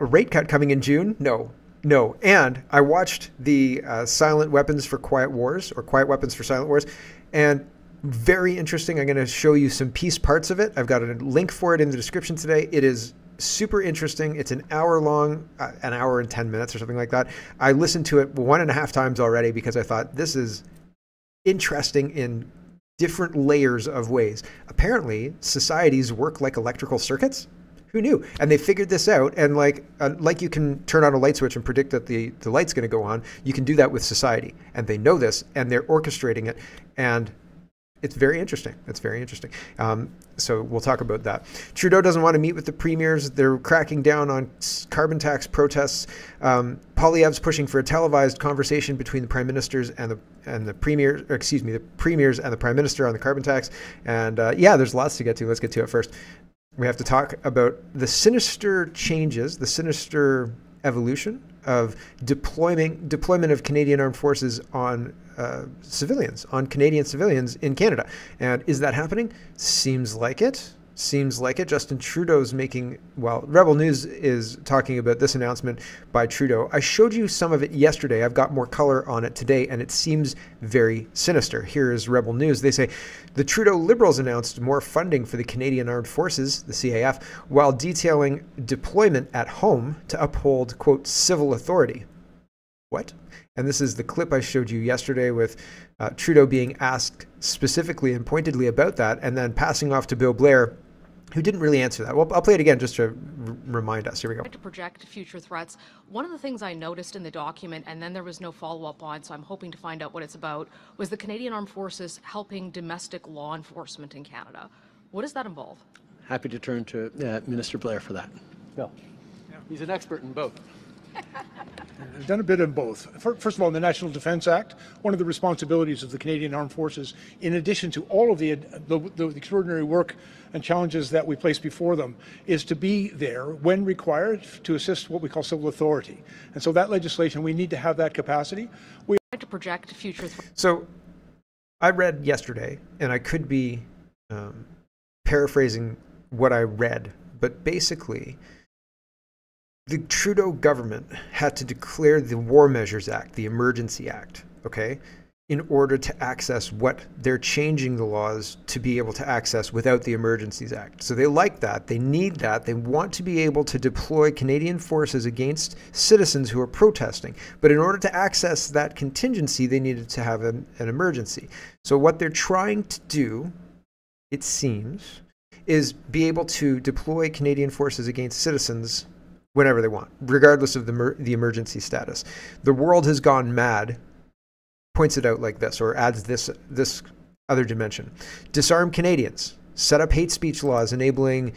A rate cut coming in June? No. No. And I watched the Silent Weapons for Quiet Wars, or Quiet Weapons for Silent Wars, and very interesting. I'm going to show you some piece parts of it. I've got a link for it in the description today. It is super interesting. It's an hour long, an hour and 10 minutes or something like that. I listened to it 1.5 times already because I thought this is interesting in different layers of ways. Apparently, societies work like electrical circuits. Who knew? And they figured this out. And like you can turn on a light switch and predict that the light's going to go on, you can do that with society. And they know this, and they're orchestrating it. And it's very interesting. It's very interesting. So we'll talk about that. Trudeau doesn't want to meet with the premiers. They're cracking down on carbon tax protests. Poilievre's pushing for a televised conversation between the prime ministers and the premiers, or excuse me, the premiers and the prime minister on the carbon tax. And yeah, there's lots to get to. Let's get to it first. We have to talk about the sinister changes, the sinister evolution of deployment of Canadian armed forces on civilians, on Canadian civilians in Canada. And is that happening? Seems like it. Seems like it. Justin Trudeau's making, well, Rebel News is talking about this announcement by Trudeau. I showed you some of it yesterday. I've got more color on it today, and it seems very sinister. Here is Rebel News. They say, the Trudeau Liberals announced more funding for the Canadian Armed Forces, the CAF, while detailing deployment at home to uphold, quote, civil authority. What? And this is the clip I showed you yesterday with Trudeau being asked specifically and pointedly about that, and then passing off to Bill Blair, who didn't really answer that. Well, I'll play it again just to remind us. Here we go. To project future threats. One of the things I noticed in the document, and then there was no follow-up on, so I'm hoping to find out what it's about, was the Canadian Armed Forces helping domestic law enforcement in Canada. What does that involve? Happy to turn to Minister Blair for that. Bill. Yeah. He's an expert in both. I've done a bit of both. First of all, in the National Defence Act, one of the responsibilities of the Canadian Armed Forces, in addition to all of the extraordinary work and challenges that we place before them, is to be there when required to assist what we call civil authority. And so that legislation, we need to have that capacity. We to project future. So I read yesterday, and I could be paraphrasing what I read, but basically, the Trudeau government had to declare the War Measures Act, the Emergency Act, okay, in order to access what they're changing the laws to be able to access without the Emergencies Act. So they like that. They need that. They want to be able to deploy Canadian forces against citizens who are protesting. But in order to access that contingency, they needed to have an emergency. So what they're trying to do, it seems, is be able to deploy Canadian forces against citizens whenever they want, regardless of the emergency status. The world has gone mad, points it out like this, or adds this other dimension. Disarm Canadians, set up hate speech laws enabling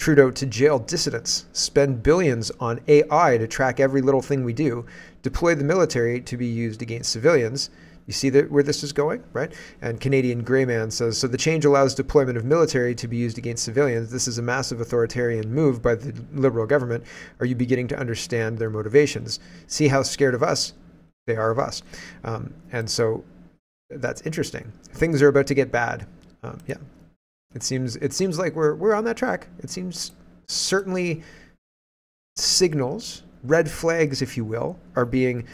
Trudeau to jail dissidents, spend billions on AI to track every little thing we do, deploy the military to be used against civilians. You see where this is going, right? And Canadian Greyman says, so the change allows deployment of military to be used against civilians. This is a massive authoritarian move by the Liberal government. Are you beginning to understand their motivations? See how scared of us they are of us. And so that's interesting. Things are about to get bad. Yeah, it seems like we're on that track. It seems certainly signals, red flags, if you will, are being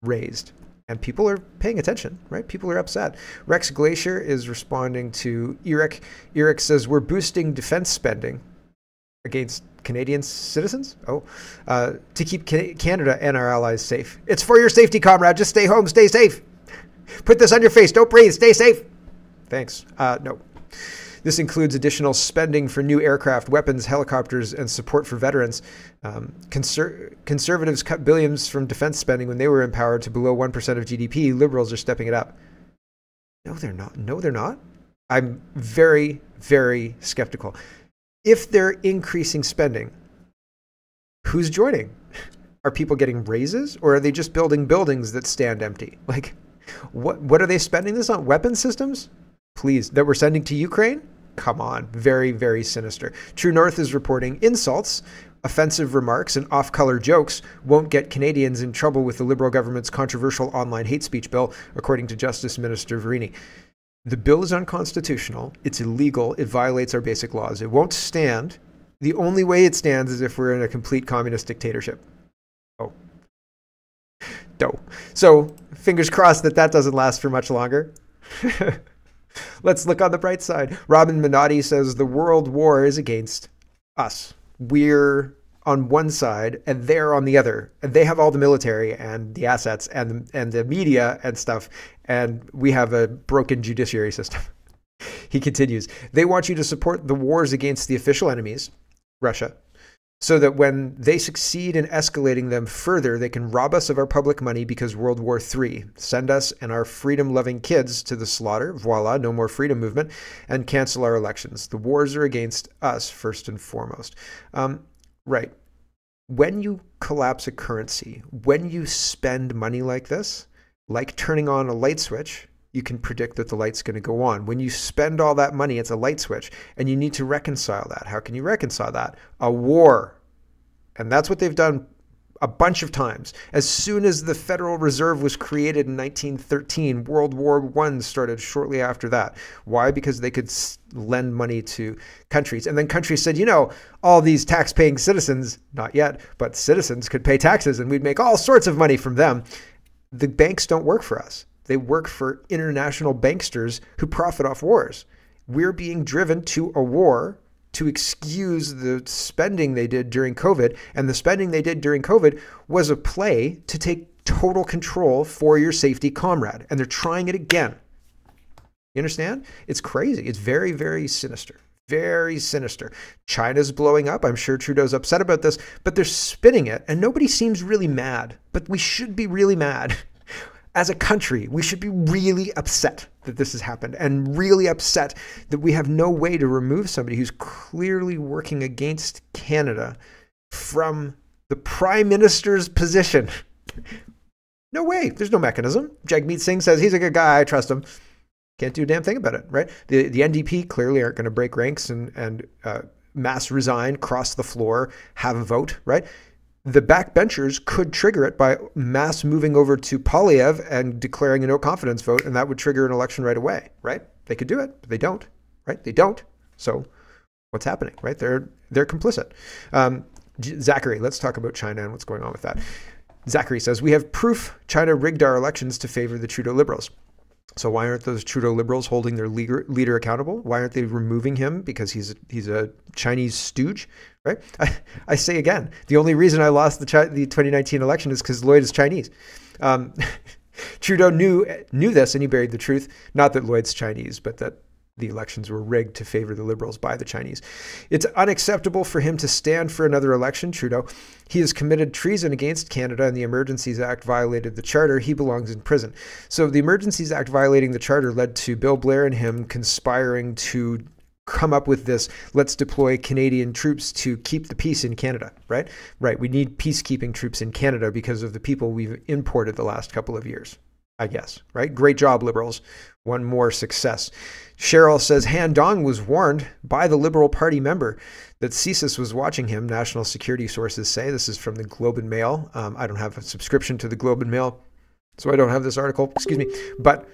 raised. And people are paying attention, right? People are upset. Rex Glacier is responding to Eric. Eric says, we're boosting defense spending against Canadian citizens? To keep Canada and our allies safe. It's for your safety, comrade. Just stay home. Stay safe. Put this on your face. Don't breathe. Stay safe. Thanks. No. This includes additional spending for new aircraft, weapons, helicopters, and support for veterans. Conservatives cut billions from defense spending when they were empowered to below 1% of GDP. Liberals are stepping it up. No, they're not. No, they're not. I'm very, very skeptical. If they're increasing spending, who's joining? Are people getting raises, or are they just building buildings that stand empty? Like, what are they spending this on? Weapon systems? Please, that we're sending to Ukraine? Come on. Very, very sinister. True North is reporting insults, offensive remarks, and off-color jokes won't get Canadians in trouble with the Liberal government's controversial online hate speech bill, according to Justice Minister Verini. The bill is unconstitutional. It's illegal. It violates our basic laws. It won't stand The only way it stands is if we're in a complete communist dictatorship. Oh. Dope. So fingers crossed that that doesn't last for much longer. Let's look on the bright side. Robin Minotti says the world war is against us. We're on one side and they're on the other. And they have all the military and the assets and the media and stuff. And we have a broken judiciary system. He continues, they want you to support the wars against the official enemies, Russia, so that when they succeed in escalating them further, they can rob us of our public money because World War III, send us and our freedom-loving kids to the slaughter, voila, no more freedom movement, and cancel our elections. The wars are against us, first and foremost. Right. When you collapse a currency, when you spend money like this, like turning on a light switch, you can predict that the light's going to go on. When you spend all that money, it's a light switch, and you need to reconcile that. How can you reconcile that? A war. And that's what they've done a bunch of times. As soon as the Federal Reserve was created in 1913, World War I started shortly after that. Why? Because they could lend money to countries. And then countries said, you know, all these tax-paying citizens, not yet, but citizens could pay taxes, and we'd make all sorts of money from them. The banks don't work for us. They work for international banksters who profit off wars. We're being driven to a war to excuse the spending they did during COVID. And the spending they did during COVID was a play to take total control for your safety, comrade. And they're trying it again. You understand? It's crazy. It's very, very sinister. Very sinister. China's blowing up. I'm sure Trudeau's upset about this, but they're spinning it. And nobody seems really mad. But we should be really mad. As a country, we should be really upset that this has happened and really upset that we have no way to remove somebody who's clearly working against Canada from the Prime Minister's position. No way. There's no mechanism. Jagmeet Singh says he's a good guy. I trust him. Can't do a damn thing about it, right? The NDP clearly aren't going to break ranks and mass resign, cross the floor, have a vote, right? The backbenchers could trigger it by mass moving over to Poilievre and declaring a no confidence vote, and that would trigger an election right away, right? They could do it, but they don't, right? They don't. So what's happening, right? They're complicit. Zachary, let's talk about China and what's going on with that. Zachary says, we have proof China rigged our elections to favor the Trudeau Liberals. So why aren't those Trudeau Liberals holding their leader accountable? Why aren't they removing him because he's a Chinese stooge, right? I say again, the only reason I lost the 2019 election is because Lloyd is Chinese. Trudeau knew this and he buried the truth. Not that Lloyd's Chinese, but that the elections were rigged to favor the Liberals by the Chinese. It's unacceptable for him to stand for another election, Trudeau. He has committed treason against Canada and the Emergencies Act violated the Charter. He belongs in prison. So the Emergencies Act violating the Charter led to Bill Blair and him conspiring to come up with this, let's deploy Canadian troops to keep the peace in Canada, right? Right, we need peacekeeping troops in Canada because of the people we've imported the last couple of years, I guess, right? Great job, Liberals. One more success. Cheryl says Han Dong was warned by the Liberal Party member that CSIS was watching him, national security sources say. This is from the Globe and Mail. I don't have a subscription to the Globe and Mail, so I don't have this article, excuse me. But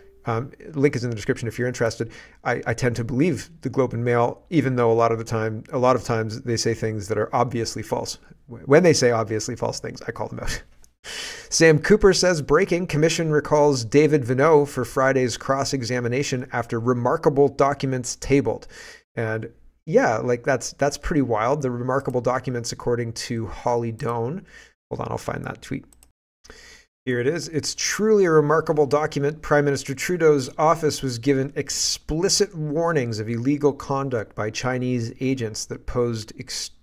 link is in the description if you're interested. I tend to believe the Globe and Mail, even though a lot of times they say things that are obviously false. When they say obviously false things, I call them out. Sam Cooper says, breaking, Commission recalls David Vinot for Friday's cross-examination after remarkable documents tabled. And yeah, like that's pretty wild. The remarkable documents, according to Holly Doan. Hold on, I'll find that tweet. Here it is. It's truly a remarkable document. Prime Minister Trudeau's office was given explicit warnings of illegal conduct by Chinese agents that posed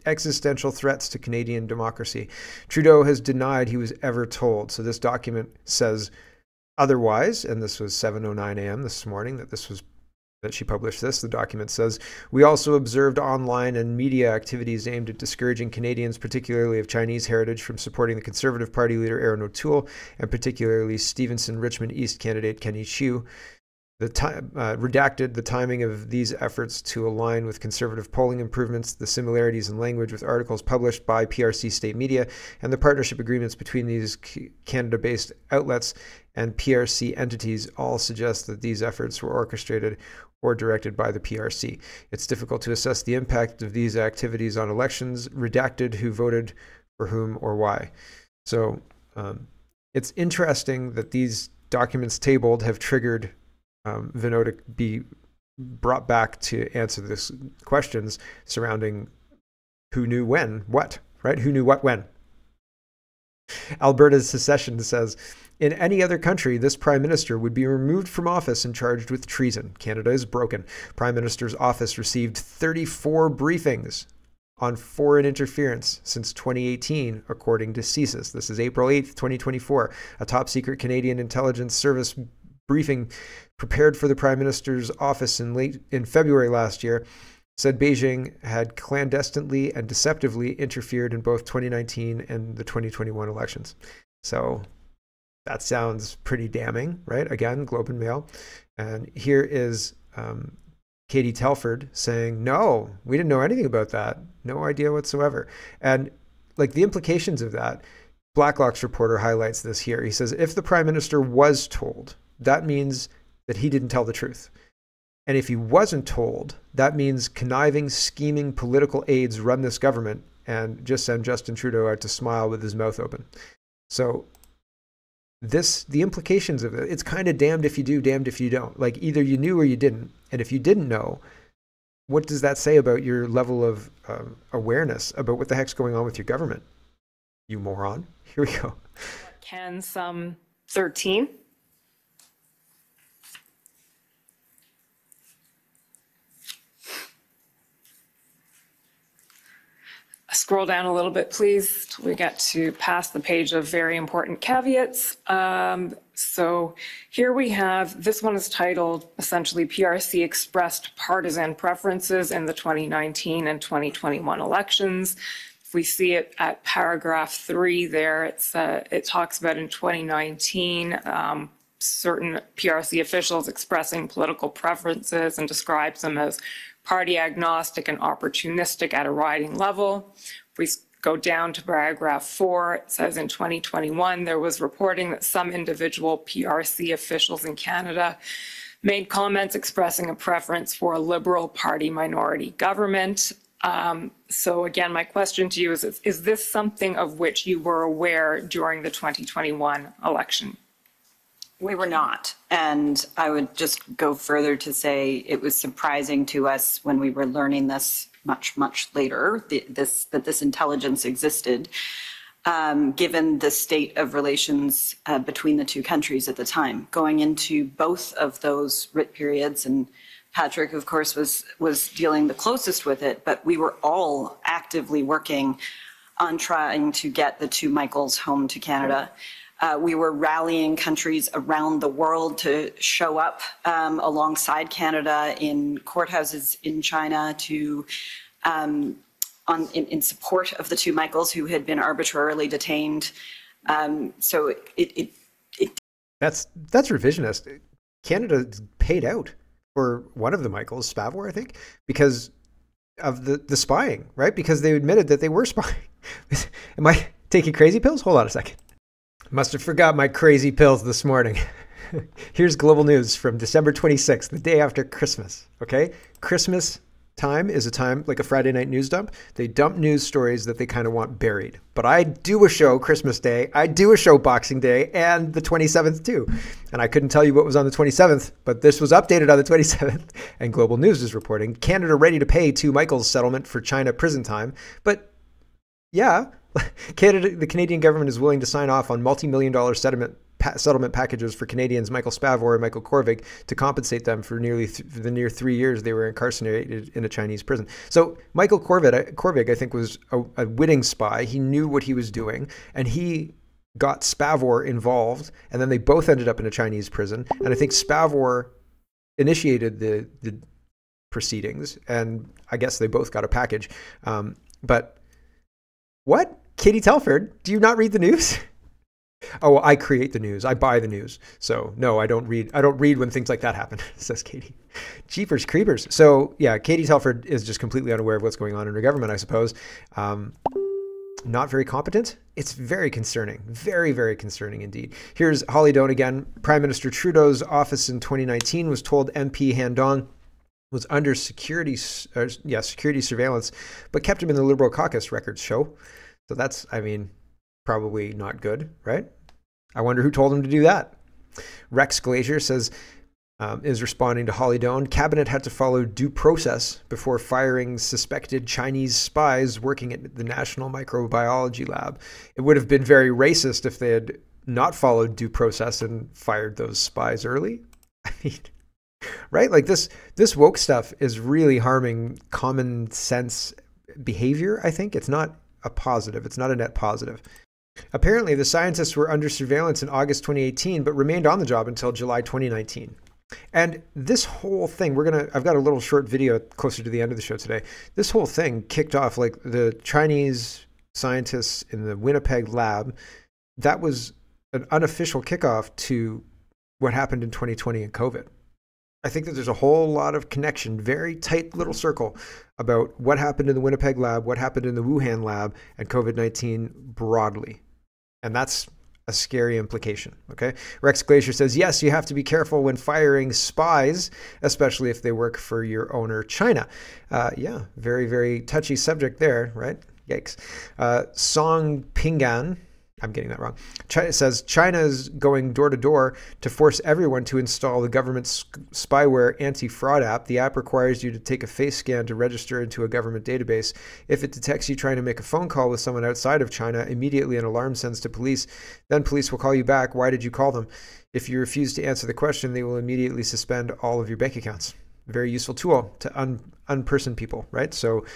existential threats to Canadian democracy. Trudeau has denied he was ever told. So this document says otherwise, and this was 7:09 a.m. this morning that she published this. The document says, we also observed online and media activities aimed at discouraging Canadians, particularly of Chinese heritage, from supporting the Conservative Party leader Erin O'Toole, and particularly Stevenson Richmond East candidate Kenny Chiu. redacted the timing of these efforts to align with conservative polling improvements, the similarities in language with articles published by PRC state media, and the partnership agreements between these Canada-based outlets and PRC entities all suggest that these efforts were orchestrated or directed by the PRC. It's difficult to assess the impact of these activities on elections, redacted who voted for whom or why. So it's interesting that these documents tabled have triggered Vinod to be brought back to answer this questions surrounding who knew when, what, right? Who knew what when? Alberta's secession says, in any other country, this prime minister would be removed from office and charged with treason. Canada is broken. Prime minister's office received 34 briefings on foreign interference since 2018, according to CSIS. This is April 8th, 2024. A top secret Canadian intelligence service briefing prepared for the Prime Minister's office in February last year said Beijing had clandestinely and deceptively interfered in both 2019 and the 2021 elections. So that sounds pretty damning, right? Again, Globe and Mail. And here is Katie Telford saying, no, we didn't know anything about that. No idea whatsoever. And like the implications of that, Blacklock's reporter highlights this here. He says, if the Prime Minister was told, that means that he didn't tell the truth. And if he wasn't told, that means conniving, scheming political aides run this government and just send Justin Trudeau out to smile with his mouth open. So the implications of it, it's kind of damned if you do, damned if you don't. Like either you knew or you didn't. And if you didn't know, what does that say about your level of awareness about what the heck's going on with your government? You moron. Here we go. Can some 13? Scroll down a little bit, please, till we get to past the page of very important caveats. So here we have, this one is titled essentially PRC expressed partisan preferences in the 2019 and 2021 elections. If we see it at paragraph 3 there, it talks about in 2019, certain PRC officials expressing political preferences and describes them as party agnostic and opportunistic at a riding level. If we go down to paragraph 4, it says in 2021, there was reporting that some individual PRC officials in Canada made comments expressing a preference for a Liberal Party minority government. So again, my question to you is this something of which you were aware during the 2021 election? We were not. And I would just go further to say it was surprising to us when we were learning this much, much later, that this intelligence existed, given the state of relations between the two countries at the time. Going into both of those writ periods, and Patrick, of course, was dealing the closest with it, but we were all actively working on trying to get the two Michaels home to Canada. We were rallying countries around the world to show up alongside Canada in courthouses in China to in support of the two Michaels who had been arbitrarily detained. So that's revisionist. Canada paid out for one of the Michaels, Spavor, I think, because of the spying, right? Because they admitted that they were spying. Am I taking crazy pills? Hold on a second. Must have forgot my crazy pills this morning. Here's Global News from December 26th, the day after Christmas. Okay? Christmas time is a time like a Friday night news dump. They dump news stories that they kind of want buried. But I do a show Christmas Day, I do a show Boxing Day, and the 27th too. And I couldn't tell you what was on the 27th, but this was updated on the 27th. And Global News is reporting Canada ready to pay two Michaels settlement for China prison time. But yeah, the Canadian government is willing to sign off on multi-million-dollar settlement packages for Canadians Michael Spavor and Michael Korvig to compensate them for the near 3 years they were incarcerated in a Chinese prison. So Michael Korvig, I think, was a witting spy. He knew what he was doing, and he got Spavor involved, and then they both ended up in a Chinese prison. And I think Spavor initiated the proceedings, and I guess they both got a package. But what? Katie Telford, do you not read the news? Oh, I create the news. I buy the news. So no, I don't read when things like that happen, says Katie. Jeepers creepers. So yeah, Katie Telford is just completely unaware of what's going on in her government, I suppose. Not very competent. It's very concerning. Very, very concerning indeed. Here's Holly Doan again. Prime Minister Trudeau's office in 2019 was told MP Han Dong was under security surveillance, but kept him in the Liberal caucus, records show. So that's, I mean, probably not good, right? I wonder who told him to do that. Rex Glazier says, is responding to Holly Doan. Cabinet had to follow due process before firing suspected Chinese spies working at the National Microbiology Lab. It would have been very racist if they had not followed due process and fired those spies early. I mean, right? Like this woke stuff is really harming common sense behavior, I think. It's not a positive. It's not a net positive. Apparently, the scientists were under surveillance in August 2018, but remained on the job until July 2019. And this whole thing, I've got a little short video closer to the end of the show today. This whole thing kicked off like the Chinese scientists in the Winnipeg lab. That was an unofficial kickoff to what happened in 2020 and COVID. I think that there's a whole lot of connection, very tight little circle about what happened in the Winnipeg lab, what happened in the Wuhan lab, and COVID-19 broadly. And that's a scary implication, okay? Rex Glazier says, yes, you have to be careful when firing spies, especially if they work for your owner, China. Yeah, very, very touchy subject there, right? Yikes. Song Pingan, I'm getting that wrong. China says China is going door to door to force everyone to install the government's spyware anti-fraud app. The app requires you to take a face scan to register into a government database. If it detects you trying to make a phone call with someone outside of China, immediately an alarm sends to police. Then police will call you back. Why did you call them? If you refuse to answer the question, they will immediately suspend all of your bank accounts. Very useful tool to unperson people, right? So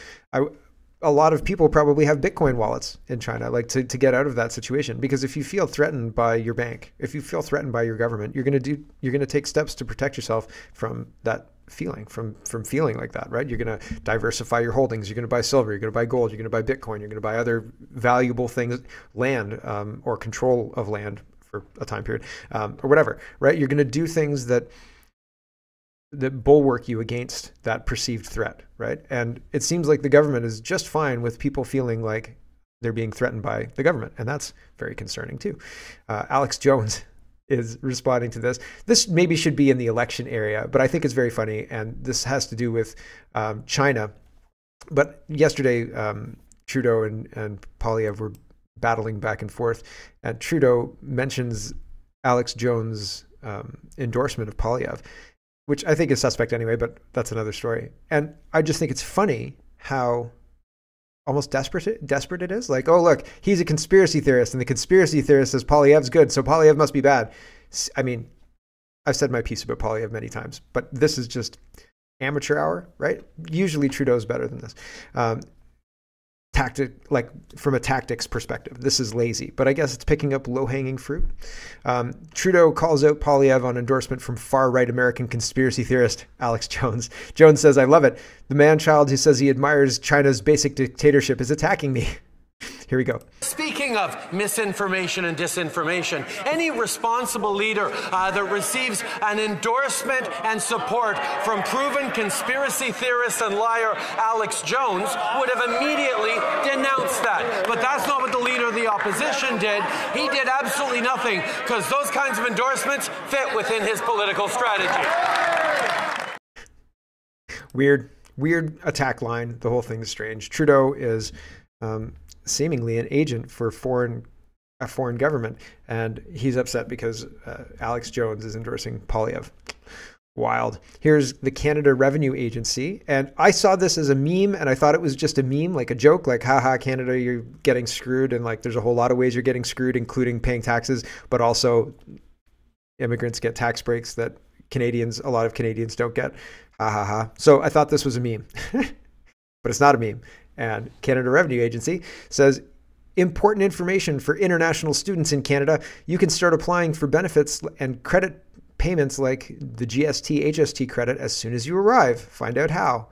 a lot of people probably have Bitcoin wallets in China, like to get out of that situation. Because if you feel threatened by your bank, if you feel threatened by your government, you're going to take steps to protect yourself from that feeling, from feeling like that, right? You're going to diversify your holdings. You're going to buy silver. You're going to buy gold. You're going to buy Bitcoin. You're going to buy other valuable things, land, or control of land for a time period, or whatever, right? You're going to do things that bulwark you against that perceived threat, right? And it seems like the government is just fine with people feeling like they're being threatened by the government, and that's very concerning too. Alex Jones is responding to this. This maybe should be in the election area, but I think it's very funny, and this has to do with China. But yesterday, Trudeau and Poilievre were battling back and forth, and Trudeau mentions Alex Jones' endorsement of Poilievre, which I think is suspect anyway, but that's another story. And I just think it's funny how almost desperate it is. Like, oh, look, he's a conspiracy theorist, and the conspiracy theorist says Poilievre's good, so Poilievre must be bad. I mean, I've said my piece about Poilievre many times, but this is just amateur hour, right? Usually Trudeau's better than this. Like from a tactics perspective, this is lazy, but I guess it's picking up low-hanging fruit. Trudeau calls out Poilievre on endorsement from far-right American conspiracy theorist Alex Jones. Jones says, I love it. The man-child who says he admires China's basic dictatorship is attacking me. Here we go. Speaking of misinformation and disinformation, any responsible leader that receives an endorsement and support from proven conspiracy theorist and liar Alex Jones would have immediately denounced that. But that's not what the leader of the opposition did. He did absolutely nothing because those kinds of endorsements fit within his political strategy. Weird attack line. The whole thing is strange. Trudeau is seemingly an agent for a foreign government, and he's upset because Alex Jones is endorsing Poilievre. Wild. Here's the Canada Revenue Agency, and I saw this as a meme, and I thought it was just a meme, like a joke, like, haha, Canada, you're getting screwed, and like there's a whole lot of ways you're getting screwed, including paying taxes, but also immigrants get tax breaks that a lot of Canadians don't get. Ha ha ha. So I thought this was a meme, but it's not a meme. And Canada Revenue Agency says, important information for international students in Canada. You can start applying for benefits and credit payments like the GST, HST credit as soon as you arrive. Find out how.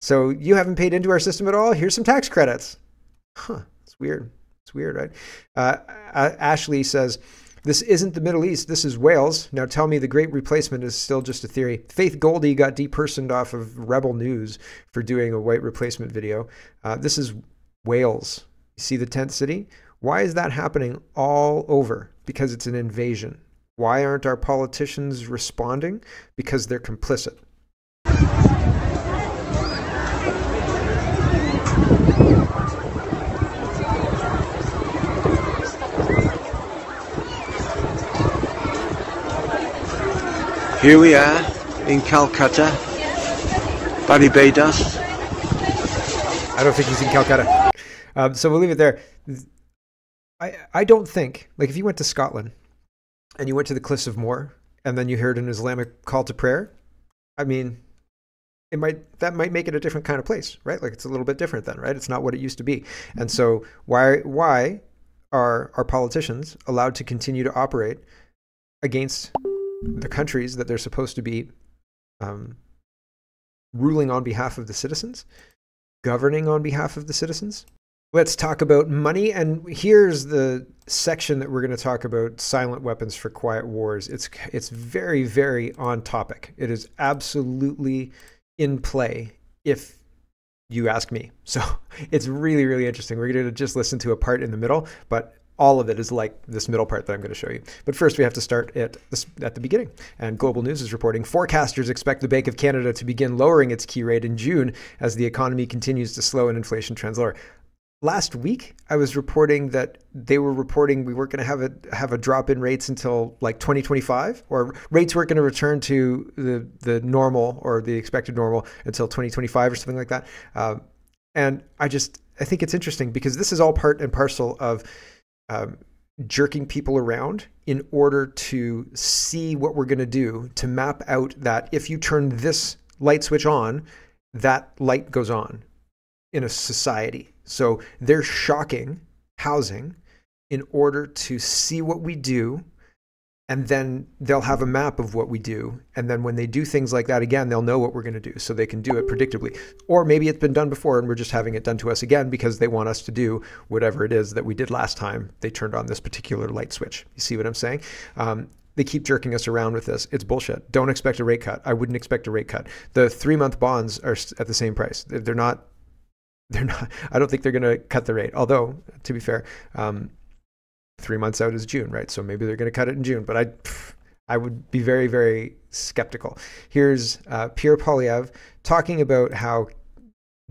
So you haven't paid into our system at all? Here's some tax credits. Huh, it's weird. It's weird, right? Ashley says, this isn't the Middle East. This is Wales. Now tell me the Great Replacement is still just a theory. Faith Goldie got depersoned off of Rebel News for doing a white replacement video. This is Wales. You see the tent city? Why is that happening all over? Because it's an invasion. Why aren't our politicians responding? Because they're complicit. Here we are in Calcutta. Barry Bay dust. I don't think he's in Calcutta. So we'll leave it there. I don't think, like if you went to Scotland and you went to the Cliffs of Moher and then you heard an Islamic call to prayer, I mean, that might make it a different kind of place, right? Like it's a little bit different then, right? It's not what it used to be. And so why are our politicians allowed to continue to operate against the countries that they're supposed to be ruling on behalf of the citizens, governing on behalf of the citizens? Let's talk about money. And here's the section that we're going to talk about: silent weapons for quiet wars. It's very, very on topic. It is absolutely in play, if you ask me. So it's really, really interesting. We're going to just listen to a part in the middle, but all of it is like this middle part that I'm going to show you. But first, we have to start at the beginning. And Global News is reporting, forecasters expect the Bank of Canada to begin lowering its key rate in June as the economy continues to slow and inflation trends lower. Last week, I was reporting that they were reporting we weren't going to have a drop in rates until like 2025, or rates weren't going to return to the normal or the expected normal until 2025 or something like that. And I think it's interesting because this is all part and parcel of jerking people around in order to see what we're going to do, to map out that if you turn this light switch on, that light goes on in a society. So they're shocking housing in order to see what we do, and then they'll have a map of what we do. And then when they do things like that again, they'll know what we're going to do, so they can do it predictably. Or maybe it's been done before and we're just having it done to us again because they want us to do whatever it is that we did last time they turned on this particular light switch. You see what I'm saying? They keep jerking us around with this. It's bullshit. Don't expect a rate cut. I wouldn't expect a rate cut. The 3-month bonds are at the same price. They're not, I don't think they're going to cut the rate. Although, to be fair, 3 months out is June, right? So maybe they're going to cut it in June, but I would be very, very skeptical. Here's Pierre Poilievre talking about how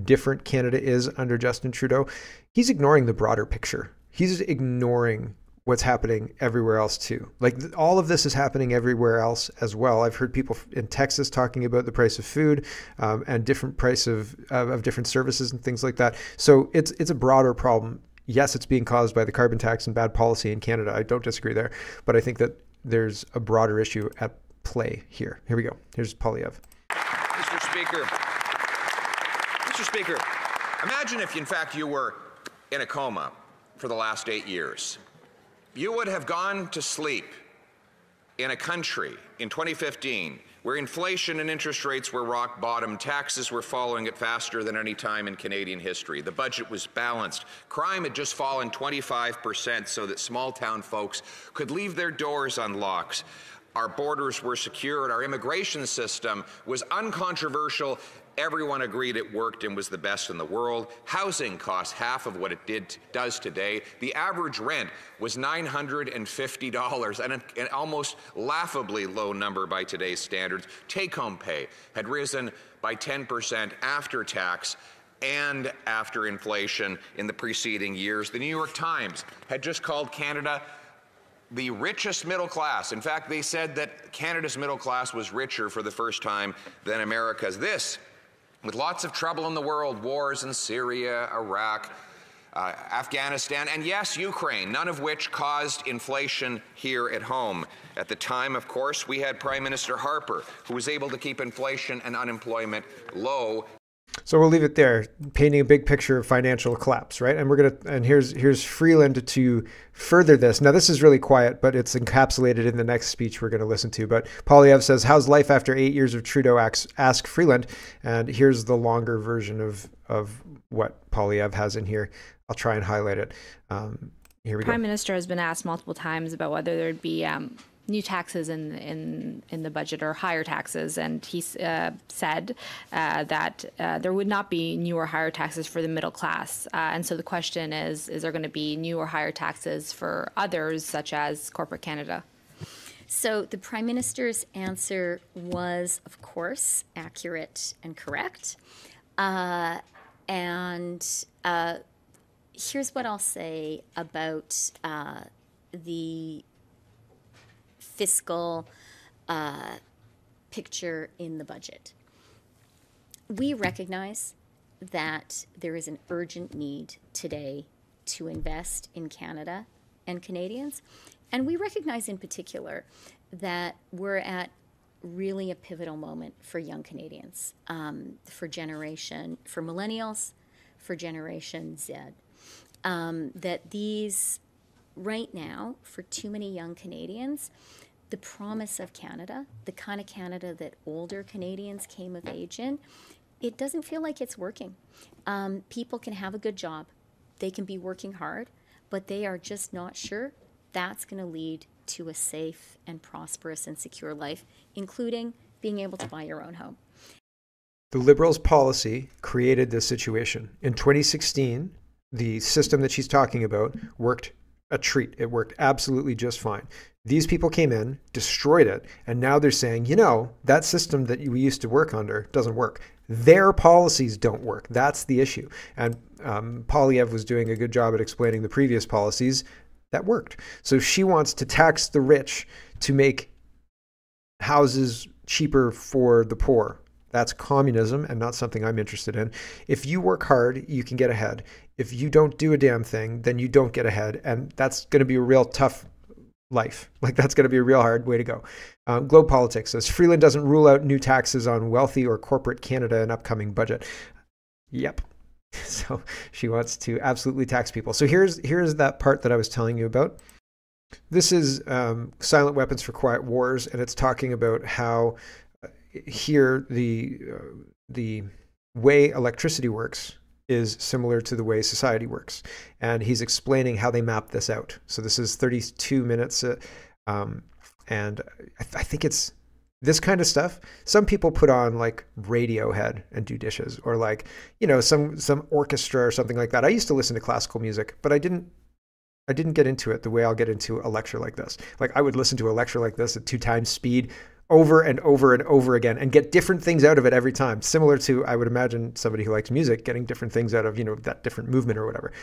different Canada is under Justin Trudeau. He's ignoring the broader picture. He's ignoring what's happening everywhere else too. Like all of this is happening everywhere else as well. I've heard people in Texas talking about the price of food and different price of different services and things like that. So it's a broader problem. Yes, it's being caused by the carbon tax and bad policy in Canada. I don't disagree there, but I think that there's a broader issue at play here. Here we go. Here's Poilievre. Mr. Speaker, imagine if in fact you were in a coma for the last 8 years. You would have gone to sleep in a country in 2015 where inflation and interest rates were rock bottom, taxes were following it faster than any time in Canadian history. The budget was balanced. Crime had just fallen 25% so that small town folks could leave their doors unlocked. Our borders were secured. Our immigration system was uncontroversial. Everyone agreed it worked and was the best in the world. Housing cost half of what it does today. The average rent was $950, an almost laughably low number by today's standards. Take-home pay had risen by 10% after tax and after inflation in the preceding years. The New York Times had just called Canada the richest middle class. In fact, they said that Canada's middle class was richer for the first time than America's. This, with lots of trouble in the world, wars in Syria, Iraq, Afghanistan, and yes, Ukraine, none of which caused inflation here at home. At the time, of course, we had Prime Minister Harper, who was able to keep inflation and unemployment low. So we'll leave it there, painting a big picture of financial collapse, right? And here's Freeland to further this. Now this is really quiet, but it's encapsulated in the next speech we're going to listen to. But Poilievre says, "How's life after 8 years of Trudeau?" Ask Freeland. And here's the longer version of what Poilievre has in here. I'll try and highlight it. Here we go. Prime Minister has been asked multiple times about whether there'd be new taxes in the budget or higher taxes, and he said that there would not be new or higher taxes for the middle class. And so the question is there going to be new or higher taxes for others, such as corporate Canada? So the Prime Minister's answer was, of course, accurate and correct. Here's what I'll say about the fiscal picture in the budget. We recognize that there is an urgent need today to invest in Canada and Canadians. And we recognize in particular that we're at really a pivotal moment for young Canadians, for millennials, for Generation Z. That these, right now, for too many young Canadians, the promise of Canada, the kind of Canada that older Canadians came of age in, it doesn't feel like it's working. People can have a good job, they can be working hard, but they are just not sure that's going to lead to a safe and prosperous and secure life, including being able to buy your own home. The Liberals' policy created this situation. In 2016, the system that she's talking about worked a treat. It worked absolutely just fine. These people came in, destroyed it, and now they're saying, you know, that system that we used to work under doesn't work. Their policies don't work. That's the issue. And Poilievre was doing a good job at explaining the previous policies that worked. So she wants to tax the rich to make houses cheaper for the poor. That's communism and not something I'm interested in. If you work hard, you can get ahead. If you don't do a damn thing, then you don't get ahead. And that's going to be a real tough life. Like, that's going to be a real hard way to go. Globe Politics says, Freeland doesn't rule out new taxes on wealthy or corporate Canada in upcoming budget. Yep. So she wants to absolutely tax people. So here's that part that I was telling you about. This is Silent Weapons for Quiet Wars, and it's talking about how here the way electricity works is similar to the way society works. And he's explaining how they map this out. So this is 32 minutes. And I think it's this kind of stuff. Some people put on like Radiohead and do dishes, or like, you know, some orchestra or something like that. I used to listen to classical music, but I didn't get into it the way I'll get into a lecture like this. Like, I would listen to a lecture like this at 2 times speed over and over and over again and get different things out of it every time. Similar to, I would imagine, somebody who likes music getting different things out of, you know, that different movement or whatever.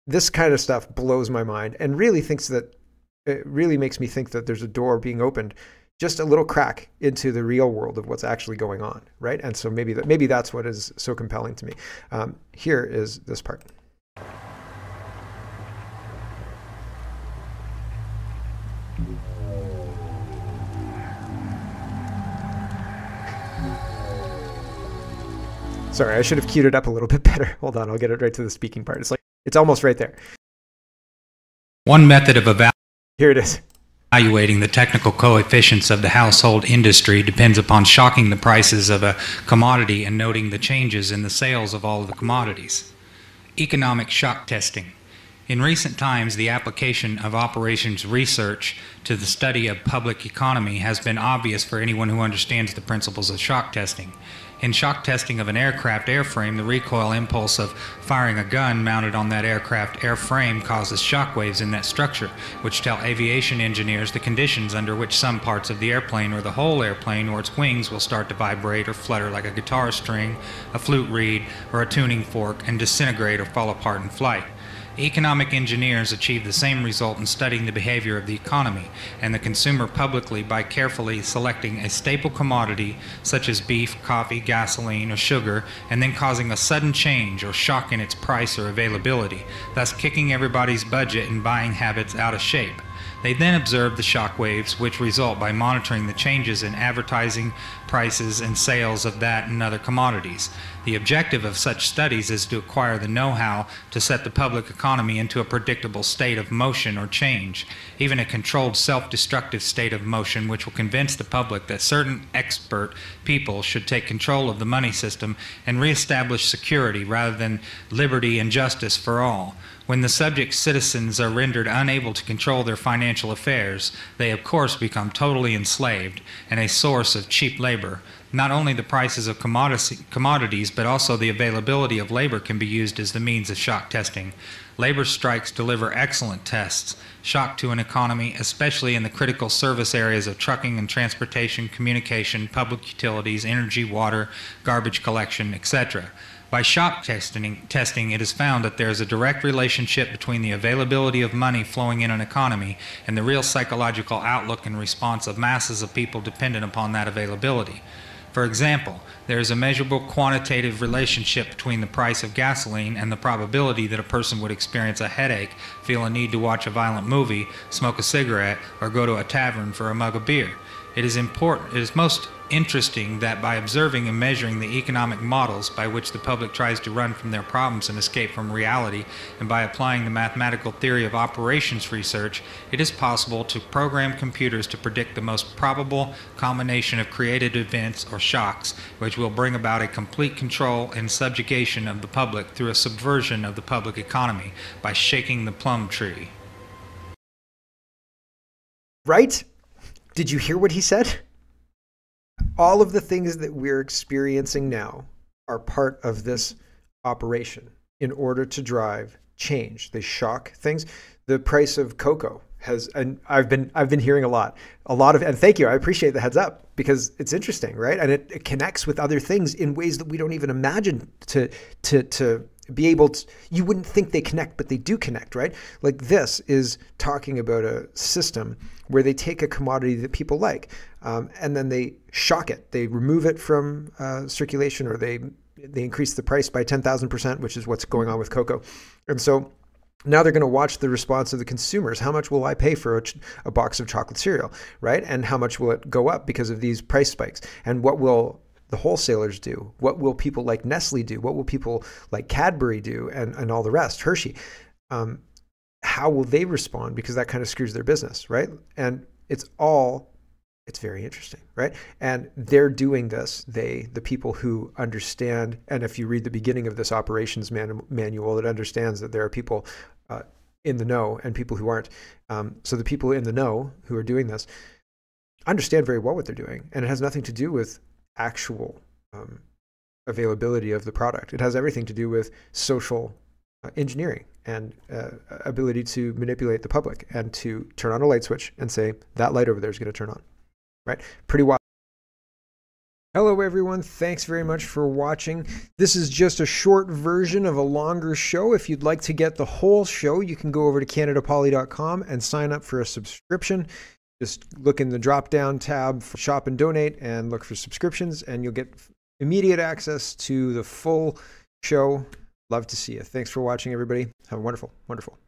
This kind of stuff blows my mind and really makes me think that there's a door being opened, just a little crack into the real world of what's actually going on, right? And so maybe that's what is so compelling to me. Here is this part. Sorry, I should have queued it up a little bit better. Hold on, I'll get it right to the speaking part. It's almost right there. One method of Here it is. Evaluating the technical coefficients of the household industry depends upon shocking the prices of a commodity and noting the changes in the sales of all of the commodities. Economic shock testing. In recent times, the application of operations research to the study of public economy has been obvious for anyone who understands the principles of shock testing. In shock testing of an aircraft airframe, the recoil impulse of firing a gun mounted on that aircraft airframe causes shock waves in that structure, which tell aviation engineers the conditions under which some parts of the airplane or the whole airplane or its wings will start to vibrate or flutter like a guitar string, a flute reed, or a tuning fork and disintegrate or fall apart in flight. Economic engineers achieve the same result in studying the behavior of the economy and the consumer publicly by carefully selecting a staple commodity such as beef, coffee, gasoline, or sugar, and then causing a sudden change or shock in its price or availability, thus kicking everybody's budget and buying habits out of shape. They then observe the shock waves which result by monitoring the changes in advertising, prices, and sales of that and other commodities. The objective of such studies is to acquire the know-how to set the public economy into a predictable state of motion or change, even a controlled self-destructive state of motion which will convince the public that certain expert people should take control of the money system and reestablish security rather than liberty and justice for all. When the subject citizens are rendered unable to control their financial affairs, they of course become totally enslaved and a source of cheap labor. Not only the prices of commodities, but also the availability of labor can be used as the means of shock testing. Labor strikes deliver excellent tests. Shock to an economy, especially in the critical service areas of trucking and transportation, communication, public utilities, energy, water, garbage collection, etc. By shock testing, it is found that there is a direct relationship between the availability of money flowing in an economy and the real psychological outlook and response of masses of people dependent upon that availability. For example, there is a measurable quantitative relationship between the price of gasoline and the probability that a person would experience a headache, feel a need to watch a violent movie, smoke a cigarette, or go to a tavern for a mug of beer. It is most interesting that by observing and measuring the economic models by which the public tries to run from their problems and escape from reality, and by applying the mathematical theory of operations research, it is possible to program computers to predict the most probable combination of created events or shocks, which will bring about a complete control and subjugation of the public through a subversion of the public economy by shaking the plum tree. Right? Did you hear what he said? All of the things that we're experiencing now are part of this operation in order to drive change. They shock things. The price of cocoa has, and I've been hearing a lot of, and thank you, I appreciate the heads up because it's interesting, right? And it connects with other things in ways that we don't even imagine to be able to, you wouldn't think they connect, but they do connect, right? Like this is talking about a system where they take a commodity that people like, and then they shock it. They remove it from circulation, or they increase the price by 10,000%, which is what's going on with cocoa. And so now they're going to watch the response of the consumers. How much will I pay for a box of chocolate cereal, right? And how much will it go up because of these price spikes? And what will the wholesalers do? What will people like Nestle do? What will people like Cadbury do? And all the rest, Hershey. How will they respond? Because that kind of screws their business, right? And it's very interesting, right? And they're doing this, the people who understand, and if you read the beginning of this operations manual, it understands that there are people in the know and people who aren't. So the people in the know who are doing this understand very well what they're doing. And it has nothing to do with actual availability of the product. It has everything to do with social engineering and ability to manipulate the public and to turn on a light switch and say, that light over there is going to turn on, right? Pretty wild. Hello, everyone. Thanks very much for watching. This is just a short version of a longer show. If you'd like to get the whole show, you can go over to CanadaPoly.com and sign up for a subscription. Just look in the drop-down tab for Shop and Donate and look for subscriptions, and you'll get immediate access to the full show. Love to see you. Thanks for watching, everybody. Have a wonderful, wonderful